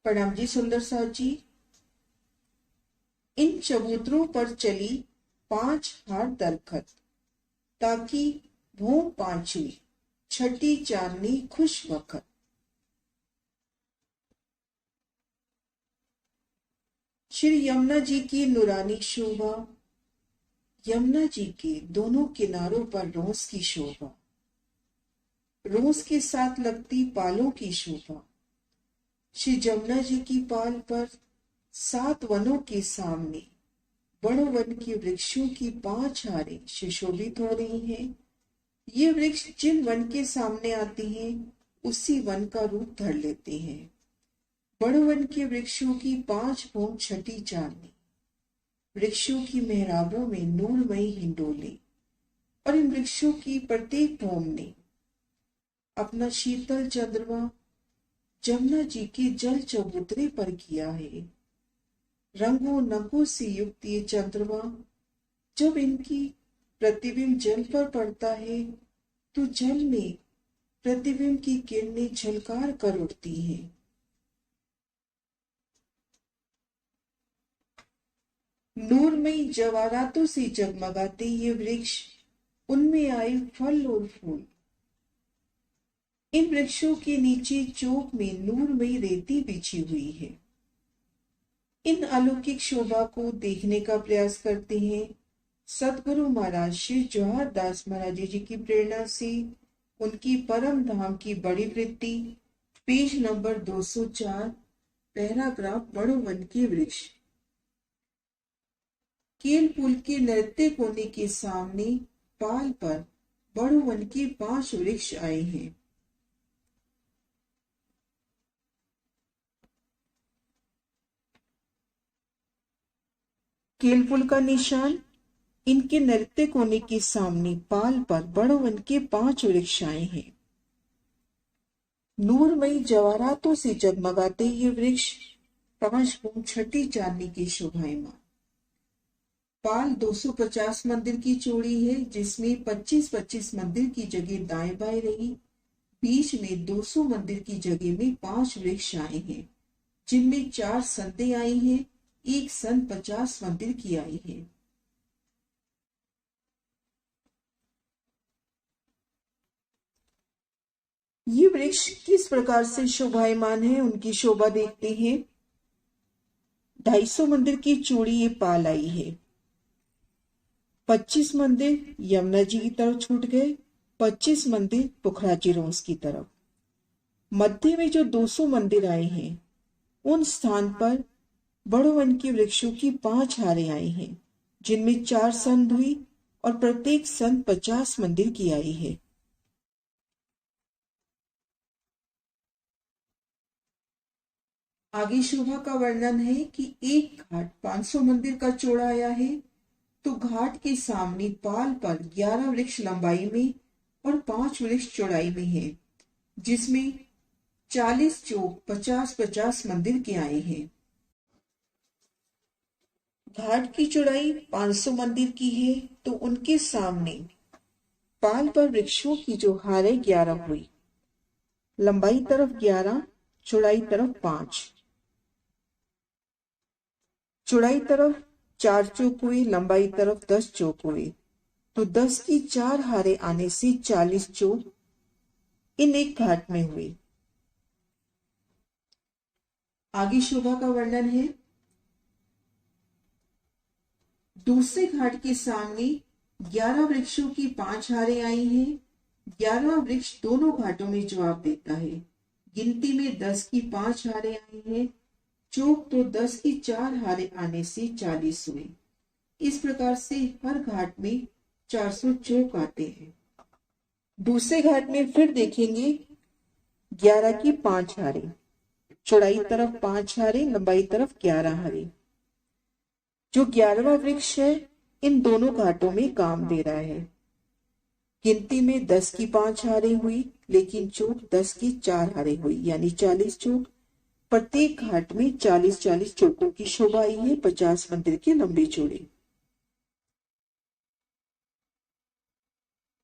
प्रणाम जी सुंदर साहब जी। इन चबूतरों पर चली 5 हाथ दरखत, ताकि वो 5वीं छठी चांदनी खुश वक्त। श्री यमुना जी की नूरानी शोभा, यमुना जी के दोनों किनारों पर रोज की शोभा, रोज के साथ लगती पालों की शोभा। श्री यमुना जी की पाल पर 7 वनों के सामने बड़ों वन के वृक्षों की 5 हारें सुशोभित हो रही हैं। ये वृक्ष जिन वन के सामने आते हैं उसी वन का रूप धर लेते हैं। बड़ों वन के वृक्षों की 5 भौं छठी चांदनी, वृक्षों की मेहराबों में नूरमयी हिंडोले, और इन वृक्षों की प्रत्येक भौम ने अपना शीतल चंद्रमा जमुना जी के जल चबूतरे पर किया है। रंगों नगों से युक्त ये चंद्रमा जब इनकी प्रतिबिंब जल पर पड़ता है तो जल में प्रतिबिंब की किरणें झलकार कर उठती हैं। नूरमयी जवाहरातों से जगमगाते ये वृक्ष, उनमें आए फल और फूल। इन वृक्षों के नीचे चौक में नूरमयी रेती बिछी हुई है। इन अलौकिक शोभा को देखने का प्रयास करते हैं सदगुरु महाराज श्री जवाहर दास महाराज जी की प्रेरणा से। उनकी परम धाम की बड़ी वृत्ति, पेज नंबर 204, पैराग्राफ बड़ों वन के वृक्ष। केल पुल के नृत्य कोने के सामने पाल पर बड़ों वन के 5 वृक्ष आए हैं। केल पुल का निशान, इनके नृत्य कोने के सामने पाल पर बड़ों वन के 5 वृक्ष आए हैं। नूरमयी जवाहरातों से जगमगाते ये वृक्ष 5 भौं छठी चांदनी के शोभायमान। पाल 250 मंदिर की चौड़ी है, जिसमें 25-25 मंदिर की जगह दाएं बाएं रही। बीच में 200 मंदिर की जगह में 5 वृक्ष आए हैं, जिनमें 4 संतें आई हैं। एक संत 50 मंदिर की आई है। ये वृक्ष किस प्रकार से शोभायमान है, उनकी शोभा देखते हैं। 250 मंदिर की चौड़ी ये पाल आई है। 25 मंदिर यमुना जी की तरफ छूट गए, 25 मंदिर पुखराजी रोज की तरफ। मध्य में जो 200 मंदिर आए हैं, उन स्थान पर बड़ों वन के वृक्षों की 5 हारें आई हैं, जिनमें 4 संत हुई और प्रत्येक संत 50 मंदिर की आई है। आगे शोभा का वर्णन है कि एक घाट 500 मंदिर का चौड़ा आया है, तो घाट के सामने पाल पर 11 वृक्ष लंबाई में और 5 वृक्ष चौड़ाई में है, जिसमें 40 चौक 50-50 मंदिर के आए हैं। घाट की चौड़ाई 500 मंदिर की है, तो उनके सामने पाल पर वृक्षों की जो हारें 11 हुई। लंबाई तरफ 11, चौड़ाई तरफ 5। चौड़ाई तरफ 4 चौक हुए, लंबाई तरफ 10 चौक हुए, तो 10 की 4 हारें आने से 40 चौक इन एक घाट में हुए। आगे शोभा का वर्णन है। दूसरे घाट के सामने 11 वृक्षों की 5 हारें आई हैं। 11वां वृक्ष दोनों घाटों में जवाब देता है। गिनती में 10 की 5 हारें आई हैं। चौक तो 10 की 4 हारें आने से 40 हुए। इस प्रकार से हर घाट में 400 चौक आते हैं। दूसरे घाट में फिर देखेंगे 11 की 5 हारें, चौड़ाई तरफ 5 हारें, लंबाई तरफ 11 हारें। जो 11वां वृक्ष है, इन दोनों घाटों में काम दे रहा है। गिनती में 10 की 5 हारें हुई, लेकिन चौक 10 की 4 हारें हुई, यानी 40 चौक। प्रत्येक घाट में 40-40 चौकों की शोभा आई है, 50 मंदिर के लंबे चौड़े।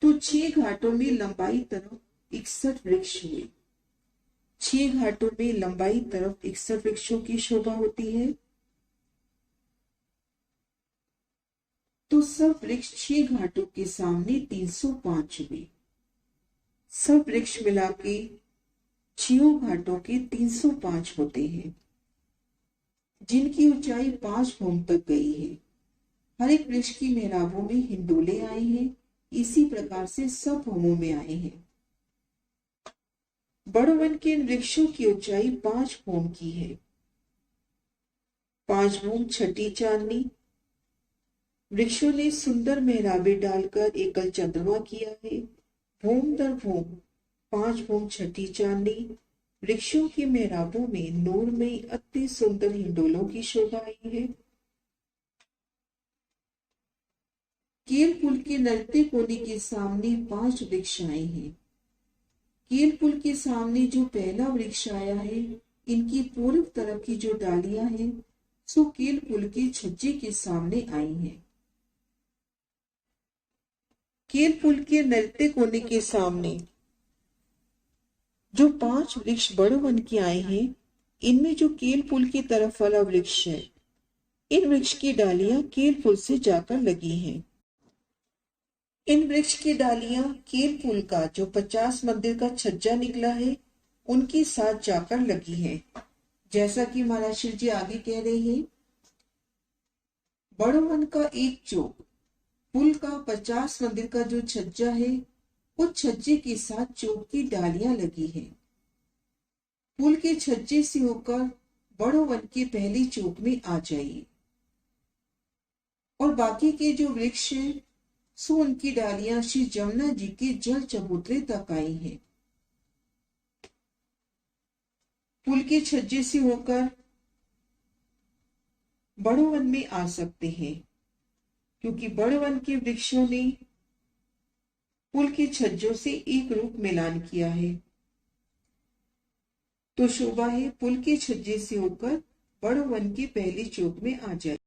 तो 6 घाटों में लंबाई तरफ 61 वृक्ष हुए। 6 घाटों में लंबाई तरफ 61 वृक्षों की शोभा होती है। तो सब वृक्ष 6 घाटों के सामने 305 हुए। सब वृक्ष मिला के 6 घाटों के 305 होते हैं, जिनकी ऊंचाई 5 भूम तक गई है। हर एक वृक्ष की मेहराबों में हिंडोले आए हैं, इसी प्रकार से सब भूमों में आए हैं। बड़वन के इन वृक्षों की ऊंचाई 5 भूम की है। 5 भूम छठी चांदनी। वृक्षों ने सुंदर मेहराबे डालकर एकल चंद्रमा किया है। भूम दर भूम 5 भूम छठी चांदनी। वृक्षों की मेहराबों में नूर में अति सुंदर हिंडोलों की शोभा आई है। केल पुल के नलते कोने के सामने 5 वृक्ष आए हैं। केल पुल के सामने जो पहला वृक्ष आया है, इनकी पूर्व तरफ की जो डालियां हैं, सो केल पुल के छज्जे के सामने आई हैं। केल पुल के नलते कोने के सामने जो 5 वृक्ष बड़े वन के आए हैं, इनमें जो केल पुल की तरफ वाला वृक्ष है, इन वृक्ष की डालियां केल पुल से जाकर लगी हैं। इन वृक्ष की डालियां केल पुल का जो 50 मंदिर का छज्जा निकला है, उनके साथ जाकर लगी है। जैसा कि महाराज शिव जी आगे कह रहे हैं, बड़वन का एक चौक, पुल का 50 मंदिर का जो छज्जा है, उस छज्जे के साथ चौक की डालियां लगी है। पुल के छज्जे से होकर बड़वन के पहले चौक में आ जाइए, और बाकी के जो वृक्ष हैं, सो उनकी डालियां श्री जमुना जी के जल चबूतरे तक आई हैं। पुल के छज्जे से होकर बड़वन में आ सकते हैं, क्योंकि बड़वन के वृक्षों ने पुल के छज्जों से एक रूप मिलान किया है। तो शोभा है पुल के छज्जे से होकर बड़वन के पहले चौक में आ जाए।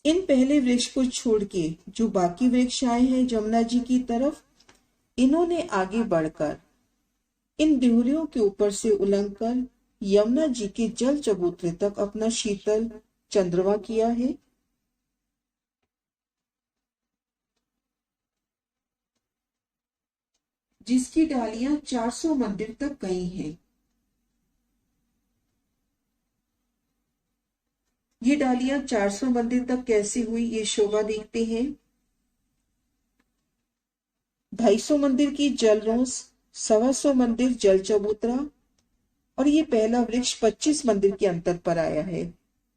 इन पहले वृक्ष को छोड़ के जो बाकी वृक्ष आए हैं जमुना जी की तरफ, इन्होंने आगे बढ़कर इन देहरियों के ऊपर से उलंघ कर यमुना जी के जल चबूतरे तक अपना शीतल चंद्रमा किया है। जिसकी डालियां 400 मंदिर तक गई हैं। ये डालियां 400 मंदिर तक कैसे हुई, ये शोभा देखते हैं। 250 मंदिर की जल रोस, 125 मंदिर जल चबूतरा, और ये पहला वृक्ष 25 मंदिर के अंतर पर आया है।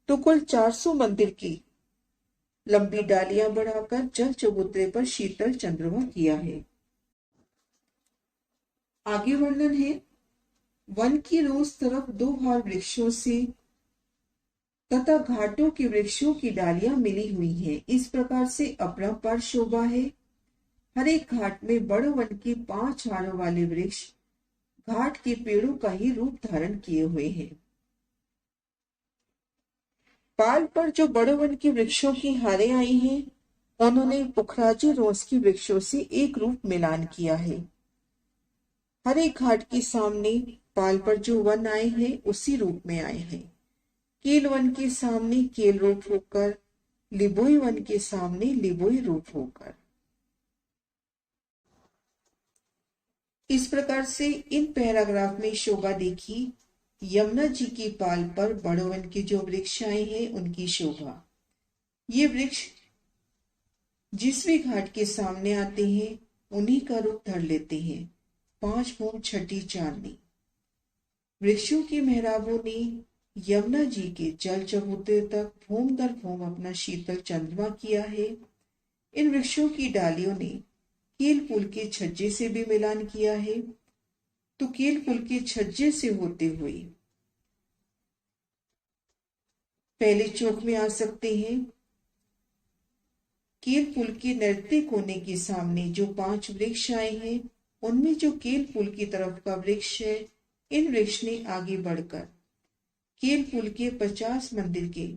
तो कुल 400 मंदिर की लंबी डालियां बढ़ाकर जल चबूतरे पर शीतल चंद्रमा किया है। आगे वर्णन है, वन की रोज तरफ 2 हार वृक्षों से तथा घाटों के वृक्षों की डालियां मिली हुई हैं। इस प्रकार से अपरंपार शोभा है। हर एक घाट में बड़ वन के 5 हारों वाले वृक्ष घाट के पेड़ों का ही रूप धारण किए हुए हैं। पाल पर जो बड़े वन के वृक्षों की हारें आई हैं, उन्होंने पुखराजी रोस की वृक्षों से एक रूप मिलान किया है। हर एक घाट के सामने पाल पर जो वन आए हैं, उसी रूप में आए हैं। केल वन के सामने केल रूप होकर, लिबोई वन के सामने लिबोई रूप होकर। इस प्रकार से इन पैराग्राफ में शोभा देखी यमुना जी की पाल पर बड़वन के जो वृक्ष आए हैं, उनकी शोभा। ये वृक्ष जिस भी घाट के सामने आते हैं, उन्हीं का रूप धर लेते हैं। 5 भूम छठी चांदनी। वृक्षों की मेहराबों ने यमुना जी के जल चबूतरे तक भूम दर भूम अपना शीतल चंद्रमा किया है। इन वृक्षों की डालियों ने केल पुल के छज्जे से भी मिलान किया है। तो केल पुल के छज्जे से होते हुए पहले चौक में आ सकते हैं। केल पुल के नृत्य कोने के सामने जो 5 वृक्ष आए हैं, उनमें जो केल पुल की तरफ का वृक्ष है, इन वृक्ष ने आगे बढ़कर केल पुल के 50 मंदिर के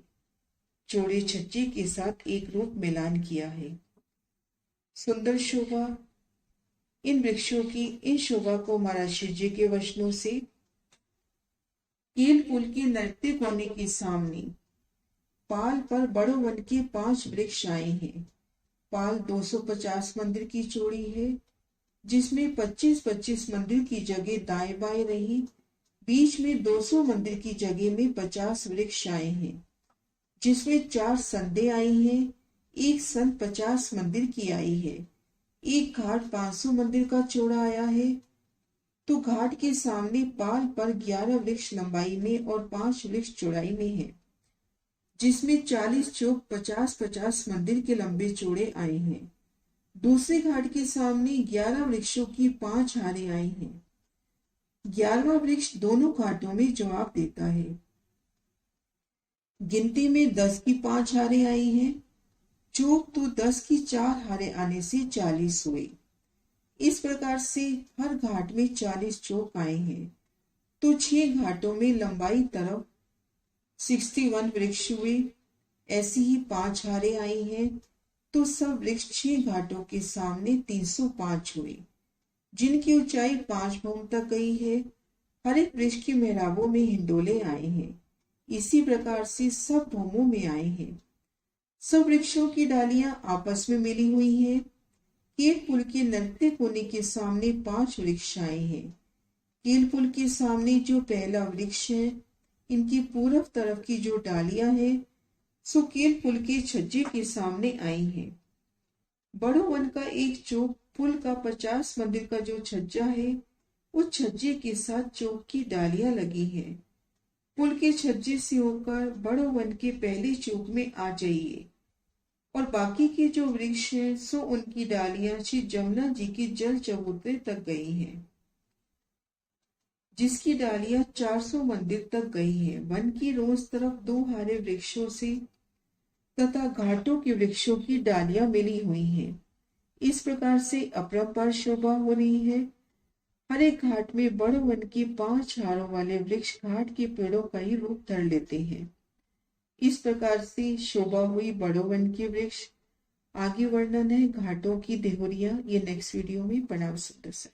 चौड़े छज्जे के साथ एक रूप मिलान किया है। सुंदर शोभा। इन वृक्षों की इन शोभा को महाराज शिव जी के वचनों से कील पुल के नृत्य कोने के सामने पाल पर बड़ो वन के 5 वृक्ष आए हैं। पाल 250 मंदिर की चौड़ी है, जिसमें 25-25 मंदिर की जगह दाएं बाएं रही। बीच में 200 मंदिर की जगह में 50 वृक्ष आए हैं, जिसमें 4 संदें आई हैं। एक संद 50 मंदिर की आई है। एक घाट 500 मंदिर का चौड़ा आया है। तो घाट के सामने पाल पर 11 वृक्ष लंबाई में और 5 वृक्ष चौड़ाई में है, जिसमें 40 चौक 50-50 मंदिर के लंबे चौड़े आए हैं। दूसरे घाट के सामने 11 वृक्षों की 5 हारें आई हैं। 11वां वृक्ष दोनों घाटों में जवाब देता है। गिनती में 10 की 5 हारें आई हैं। चौक तो 10 की 4 हारें आने से 40 हुए। इस प्रकार से हर घाट में 40 चौक आए हैं। तो 6 घाटों में लंबाई तरफ 61 वृक्ष हुए। ऐसी ही 5 हारें आई हैं। तो सब वृक्ष 6 घाटों के सामने 305 हुए, जिनकी ऊंचाई 5 भौम तक गई है। हर एक वृक्ष के मेहराबों में हिंडोले आए हैं। इसी प्रकार से सब भौमों में आए हैं। सब वृक्षों की डालियां आपस में मिली हुई हैं। कील पुल के नृत्य कोने के सामने 5 वृक्ष आए हैं। कील पुल के सामने जो पहला वृक्ष है, इनकी पूर्व तरफ की जो डालियां हैं, सो कील पुल के छज्जे के सामने आई हैं। बड़ो वन का एक चौक पुल का 50 मंदिर का जो छज्जा है, उस छज्जे के साथ चौक की डालियां लगी हैं। पुल के छज्जे से होकर बड़ो वन के पहले चौक में आ जाइए और बाकी के जो वृक्ष हैं, सो उनकी डालियां श्री जमुना जी के जल चबूतरे तक गई हैं, जिसकी डालियां 400 मंदिर तक गई हैं। वन की रोज तरफ 2 हरे वृक्षों से तथा घाटों के वृक्षों की डालियां मिली हुई हैं। इस प्रकार से अपरंपार शोभा हो रही है। हर एक घाट में बड़ो वन के 5 हारों वाले वृक्ष घाट के पेड़ों का ही रूप धर लेते हैं। इस प्रकार से शोभा हुई बड़ो वन के वृक्ष। आगे वर्णन है घाटों की देहुरियां। ये नेक्स्ट वीडियो में प्रणाम सुंदर।